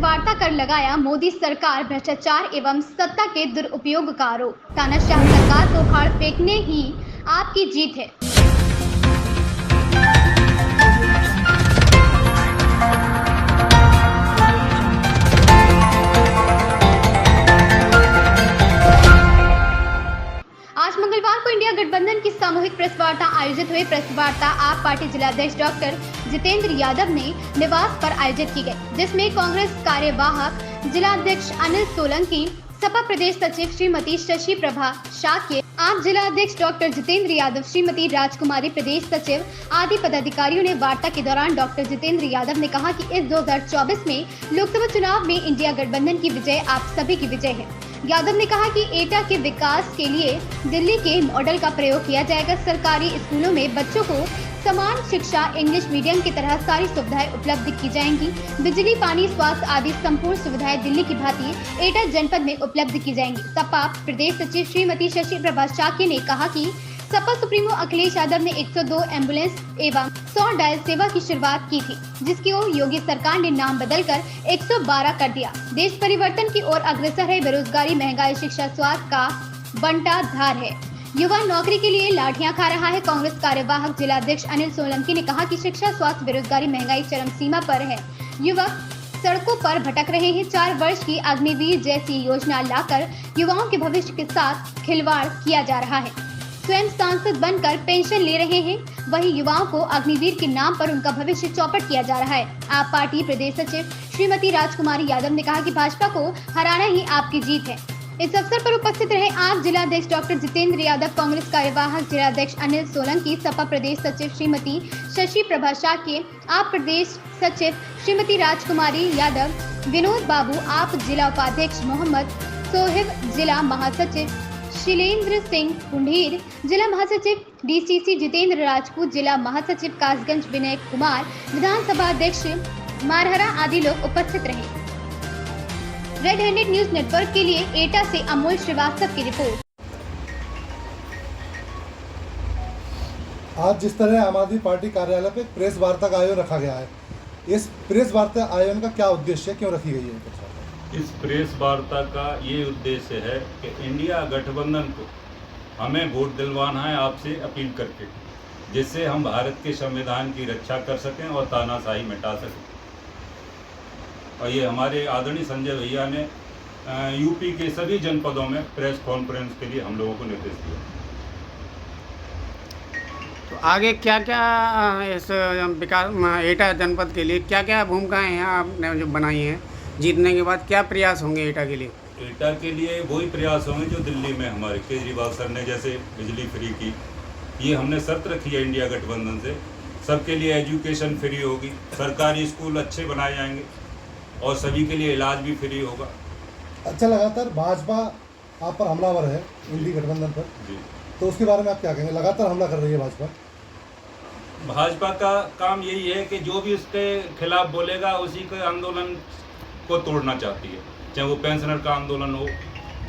वार्ता कर लगाया मोदी सरकार भ्रष्टाचार एवं सत्ता के दुरुपयोग का आरोप। तानाशाह सरकार को उखाड़ फेंकने ही आपकी जीत है। आज मंगलवार को इंडिया गठबंधन की सामूहिक प्रेस वार्ता आयोजित हुई। प्रेस वार्ता आप पार्टी जिलाध्यक्ष डॉक्टर जितेंद्र यादव ने निवास पर आयोजित की गई, जिसमें कांग्रेस कार्यवाहक जिलाध्यक्ष अनिल सोलंकी, सपा प्रदेश सचिव श्रीमती शशि प्रभा शाक्य, आप जिलाध्यक्ष डॉक्टर जितेंद्र यादव, श्रीमती राजकुमारी प्रदेश सचिव आदि पदाधिकारियों ने वार्ता के दौरान डॉक्टर जितेंद्र यादव ने कहा कि इस 2024 में लोकसभा चुनाव में इंडिया गठबंधन की विजय आप सभी की विजय है। यादव ने कहा कि एटा के विकास के लिए दिल्ली के मॉडल का प्रयोग किया जाएगा। सरकारी स्कूलों में बच्चों को समान शिक्षा इंग्लिश मीडियम की तरह सारी सुविधाएं उपलब्ध की जाएंगी। बिजली, पानी, स्वास्थ्य आदि संपूर्ण सुविधाएं दिल्ली की भांति एटा जनपद में उपलब्ध की जाएंगी। सपा प्रदेश सचिव श्रीमती शशि प्रभा शाक्य ने कहा कि सपा सुप्रीमो अखिलेश यादव ने 102 एम्बुलेंस एवं 100 डायल सेवा की शुरुआत की थी, जिसकी ओर योगी सरकार ने नाम बदलकर 112 कर दिया। देश परिवर्तन की ओर अग्रसर है। बेरोजगारी, महंगाई, शिक्षा, स्वास्थ्य का बंटाधार है। युवा नौकरी के लिए लाठियां खा रहा है। कांग्रेस कार्यवाहक जिलाध्यक्ष अनिल सोलंकी ने कहा कि शिक्षा, स्वास्थ्य, बेरोजगारी, महंगाई चरम सीमा पर है। युवक सड़कों पर भटक रहे हैं। 4 वर्ष की अग्निवीर जैसी योजना लाकर युवाओं के भविष्य के साथ खिलवाड़ किया जा रहा है। स्वयं सांसद बनकर पेंशन ले रहे हैं, वहीं युवाओं को अग्निवीर के नाम पर उनका भविष्य चौपट किया जा रहा है। आप पार्टी प्रदेश सचिव श्रीमती राजकुमारी यादव ने कहा कि भाजपा को हराना ही आपकी जीत है। इस अवसर पर उपस्थित रहे आप जिलाध्यक्ष डॉक्टर जितेंद्र यादव, कांग्रेस कार्यवाहक जिलाध्यक्ष अनिल सोलंकी, सपा प्रदेश सचिव श्रीमती शशि प्रभा शाक्य, आप प्रदेश सचिव श्रीमती राजकुमारी यादव, विनोद बाबू, आप जिला उपाध्यक्ष मोहम्मद सोहिब, जिला महासचिव शिलेंद्र सिंह कुंडीर, जिला महासचिव डीसीसी जितेंद्र राजपूत, जिला महासचिव कासगंज विनय कुमार, विधानसभा अध्यक्ष मारहरा आदि लोग उपस्थित रहे। रेड हैंडेड न्यूज नेटवर्क के लिए एटा से अमोल श्रीवास्तव की रिपोर्ट। आज जिस तरह आम आदमी पार्टी कार्यालय पे प्रेस वार्ता का आयोजन रखा गया है, इस प्रेस वार्ता आयोजन का क्या उद्देश्य है, क्यों रखी गई है? इस प्रेस वार्ता का ये उद्देश्य है कि इंडिया गठबंधन को हमें वोट दिलवाना है आपसे अपील करके, जिससे हम भारत के संविधान की रक्षा कर सकें और तानाशाही मिटा सकें। और ये हमारे आदरणीय संजय भैया ने यूपी के सभी जनपदों में प्रेस कॉन्फ्रेंस के लिए हम लोगों को निर्देश दिया। तो आगे क्या क्या इस विकास एटा जनपद के लिए क्या क्या भूमिकाएं हैं आपने जो बनाई हैं? जीतने के बाद क्या प्रयास होंगे एटा के लिए? एटा के लिए वही प्रयास होंगे जो दिल्ली में हमारे केजरीवाल सर ने जैसे बिजली फ्री की, ये हमने शर्त रखी है इंडिया गठबंधन से। सबके लिए एजुकेशन फ्री होगी, सरकारी स्कूल अच्छे बनाए जाएंगे और सभी के लिए इलाज भी फ्री होगा। अच्छा, लगातार भाजपा आप पर हमलावर है इंडिया गठबंधन पर जी, तो उसके बारे में आप क्या कहेंगे? लगातार हमला कर रही है भाजपा। भाजपा का काम यही है कि जो भी उसके खिलाफ बोलेगा उसी के आंदोलन को तोड़ना चाहती है, चाहे वो पेंशनर का आंदोलन हो,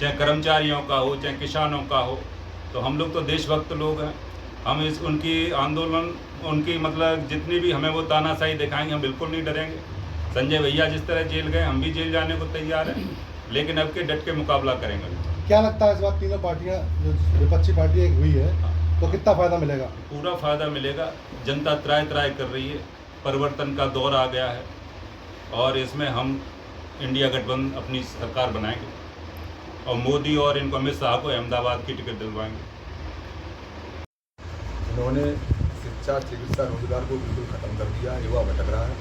चाहे कर्मचारियों का हो, चाहे किसानों का हो। तो हम लोग तो देशभक्त लोग हैं, हम इस उनकी आंदोलन, उनकी मतलब जितनी भी हमें वो तानाशाही दिखाएंगे, हम बिल्कुल नहीं डरेंगे। संजय भैया जिस तरह जेल गए, हम भी जेल जाने को तैयार हैं, लेकिन अब के डट के मुकाबला करेंगे। क्या लगता है इस बार तीनों पार्टियां जो विपक्षी पार्टी एक हुई है तो कितना फायदा मिलेगा? पूरा फायदा मिलेगा। जनता त्राय त्राय कर रही है, परिवर्तन का दौर आ गया है और इसमें हम इंडिया गठबंधन अपनी सरकार बनाएंगे और मोदी और इनको अमित शाह को अहमदाबाद की टिकट दिलवाएंगे। उन्होंने शिक्षा, चिकित्सा, रोजगार को बिल्कुल खत्म कर दिया। युवा भटक रहा है।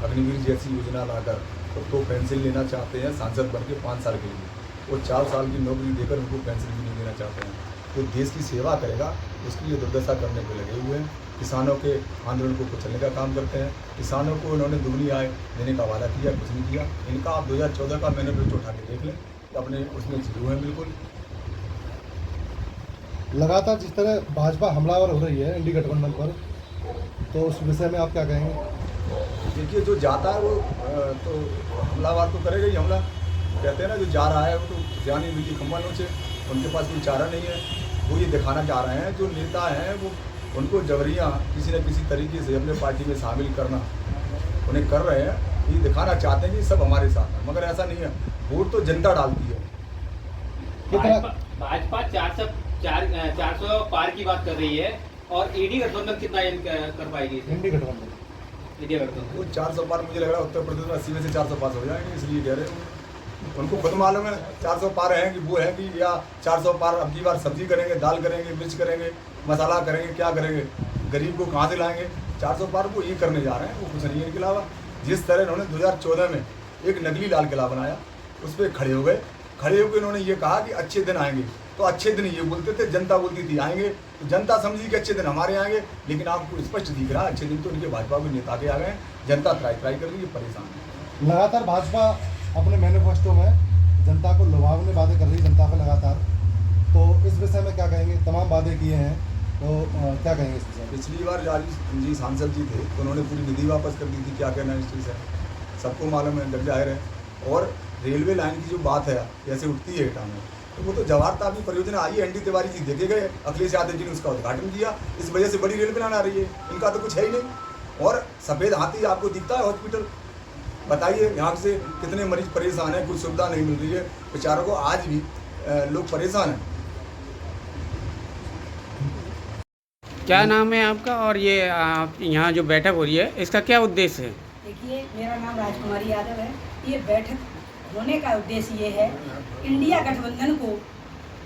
अग्निवीर जैसी योजना लाकर तो पेंशन लेना चाहते हैं सांसद बन के 5 साल के लिए, वो 4 साल की नौकरी देकर उनको पेंशन भी नहीं देना चाहते हैं। तो देश की सेवा करेगा उसकी ये दुर्दशा करने को लगे हुए हैं। किसानों के आंदोलन को कुचलने का काम करते हैं। किसानों को उन्होंने दुगनी आय देने का वादा किया, कुछ नहीं किया। इनका आप 2014 का मैनिफेस्टो उठा के देख लें, अपने उसमें जीरो है बिल्कुल। लगातार जिस तरह भाजपा हमलावर हो रही है इंडिया गठबंधन पर, तो उस विषय में आप क्या कहेंगे? देखिए, जो जाता है वो तो हमलावर तो करेगा ही हमला। कहते हैं ना, जो जा रहा है वो तो जानी मिली खम्बा नोचे, उनके पास कोई चारा नहीं है। वो ये दिखाना चाह रहे हैं, जो नेता हैं वो उनको जबरियाँ किसी न किसी तरीके से अपने पार्टी में शामिल करना उन्हें कर रहे हैं। ये दिखाना चाहते हैं कि सब हमारे साथ है, मगर ऐसा नहीं है। वोट तो जनता डालती है। कितना भाजपा 400 पार की बात कर रही है और ईडी गठबंधन कितना कर पाएगी? इंडी गठबंधन ईडी गठबंधन वो 400 पार मुझे लग रहा है उत्तर प्रदेश में 80 में से 400 पास हो जाएंगे, इसलिए कह रहे हैं। उनको खुद मालूम है 400 पार है कि वो है कि, या 400 पार अब की बार सब्जी करेंगे, दाल करेंगे, मिर्च करेंगे, मसाला करेंगे, क्या करेंगे, गरीब को कहाँ से लाएंगे। 400 पार वो ये करने जा रहे हैं, वो कुछ नहीं है। इनके अलावा जिस तरह इन्होंने 2014 में एक नकली लाल किला बनाया, उस पर खड़े हो गए। खड़े होकर इन्होंने ये कहा कि अच्छे दिन आएंगे, तो अच्छे दिन ये बोलते थे, जनता बोलती थी आएंगे, तो जनता समझी कि अच्छे दिन हमारे आएंगे। लेकिन आपको स्पष्ट दिख रहा है अच्छे दिन तो इनके भाजपा के नेता के आ गए हैं। जनता त्राई कर रही है, परेशान है। लगातार भाजपा अपने मैनिफेस्टो में जनता को लुभावने वादे कर रही है, जनता पर लगातार। तो इस विषय में क्या कहेंगे? तमाम वादे किए हैं, तो क्या कहेंगे इस विषय में? पिछली बार राजीव जी सांसद जी थे तो उन्होंने पूरी निधि वापस कर दी थी। क्या कहना है इस चीज़ है, सबको मालूम है, जग जाहिर है। और रेलवे लाइन की जो बात है जैसे उठती है एटा में, तो वो तो जवाहर तापी परियोजना आई है, एनडी तिवारी जी देखे गए, अखिलेश यादव जी ने उसका उद्घाटन किया। इस वजह से बड़ी रेलवे लाइन आ रही है, इनका तो कुछ है ही नहीं। और सफ़ेद हाथी आपको दिखता है हॉस्पिटल, बताइए यहाँ से कितने मरीज परेशान हैं, कुछ सुविधा नहीं मिल रही है बेचारों को, आज भी लोग परेशान हैं। क्या नाम है आपका और ये आप यहाँ जो बैठक हो रही है इसका क्या उद्देश्य है? देखिए, मेरा नाम राजकुमारी यादव है। ये बैठक होने का उद्देश्य ये है, इंडिया गठबंधन को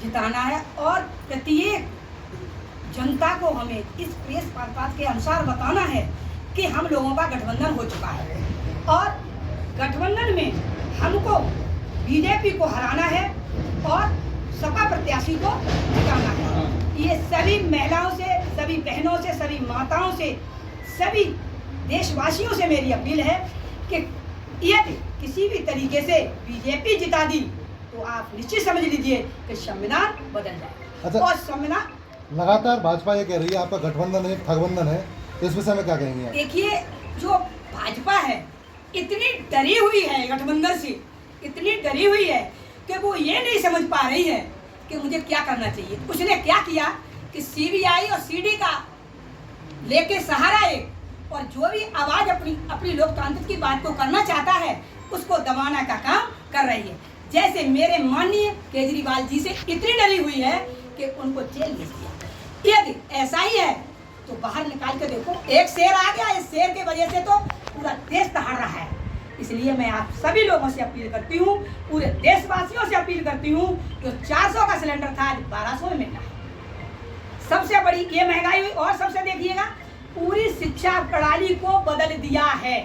जिताना है और प्रत्येक जनता को हमें इस प्रेस वार्ता के अनुसार बताना है कि हम लोगों का गठबंधन हो चुका है और गठबंधन में हमको बीजेपी को हराना है और सपा प्रत्याशी को जिताना है। ये सभी महिलाओं से, सभी बहनों से, सभी माताओं से, सभी देशवासियों से मेरी अपील है कि यदि किसी भी तरीके से बीजेपी जिता दी तो आप निश्चित समझ लीजिए कि संविधान बदल जाए। अच्छा, और संविधान लगातार भाजपा ये कह रही है आपका गठबंधन है, ठगबंधन है, तो इस विषय में क्या कहेंगे आप? देखिए, जो भाजपा है इतनी डरी हुई है गठबंधन से, इतनी डरी हुई है कि वो ये नहीं समझ पा रही है कि मुझे क्या करना चाहिए। उसने क्या किया कि सीबीआई और सीडी का लेके सहारा एक, और जो भी आवाज अपनी लोकतंत्र की बात को करना चाहता है उसको दबाना का काम कर रही है। जैसे मेरे माननीय केजरीवाल जी से इतनी डरी हुई है कि उनको जेल भेज दिया। यदि ऐसा ही है तो बाहर निकाल के देखो, एक शेर आ गया, इस शेर के वजह से तो पूरा देश दहाड़ रहा है। इसलिए मैं आप सभी लोगों से अपील करती हूँ, पूरे देशवासियों से अपील करती हूँ, जो 400 का सिलेंडर था आज 1200 में मिल रहा है। सबसे बड़ी ये महंगाई हुई। और सबसे देखिएगा, पूरी शिक्षा प्रणाली को बदल दिया है।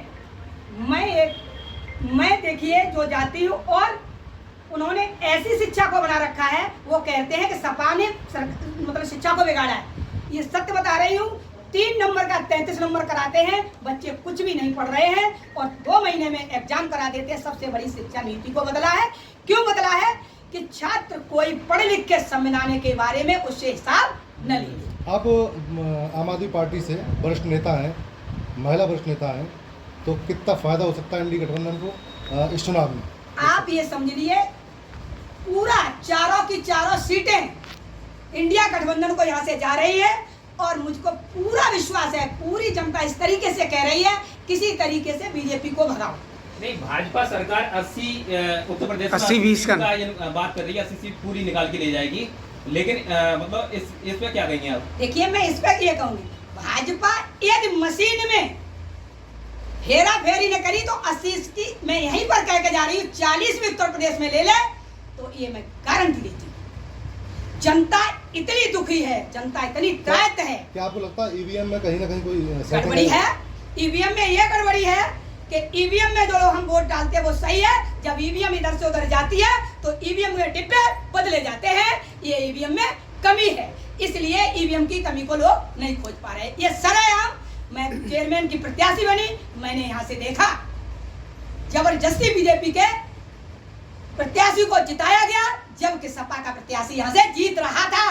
मैं देखिए जो जाती हूँ और उन्होंने ऐसी शिक्षा को बना रखा है, वो कहते हैं कि सपा ने मतलब शिक्षा को बिगाड़ा है। ये सत्य बता रही हूँ, 3 नंबर का 33 नंबर कराते हैं, बच्चे कुछ भी नहीं पढ़ रहे हैं और 2 महीने में एग्जाम करा देते हैं। सबसे बड़ी शिक्षा नीति को बदला है। क्यों बदला है कि छात्र कोई पढ़ लिख के संविधान के बारे में उससे हिसाब न ले। आप आम आदमी पार्टी से वरिष्ठ नेता हैं, महिला वरिष्ठ नेता हैं, तो कितना फायदा हो सकता है इंडी गठबंधन को इस चुनाव में? आप ये समझ लिए, पूरा चारों की चारों सीटें इंडिया गठबंधन को यहाँ से जा रही है और मुझको पूरा विश्वास है, पूरी जनता इस तरीके से कह रही है, किसी तरीके से बीजेपी को भगाओ। नहीं, भाजपा सरकार 80 उत्तर प्रदेश में 80-20 का बात कर रही है, 80 सीट पूरी निकाल के ले जाएगी। लेकिन मतलब इस पे क्या कहेंगे आप? देखिए, मैं इस पर ये कहूंगी, भाजपा यदि मशीन में हेरा फेरी ने करी तो 80 की मैं यहीं पर कह के जा रही हूँ, 40 भी उत्तर प्रदेश में ले ले तो ये मैं गारंटी देती हूँ। जनता इतनी दुखी है, जनता इतनी त्रस्त है। क्या आपको लगता है ईवीएम में कहीं ना कहीं कोई गड़बड़ी है? ईवीएम में ये गड़बड़ी है कि ईवीएम में जो हम वोट डालते हैं वो सही है, जब ईवीएम इधर से उधर जाती है तो ईवीएम के डिब्बे बदले जाते हैं। ये ईवीएम में कमी है, इसलिए ईवीएम की कमी को लोग नहीं खोज पा रहे। ये सरेआम, मैं चेयरमैन की प्रत्याशी बनी, मैंने यहाँ से देखा जबरदस्ती बीजेपी के प्रत्याशी को जिताया गया, जबकि सपा का प्रत्याशी यहाँ से जीत रहा था।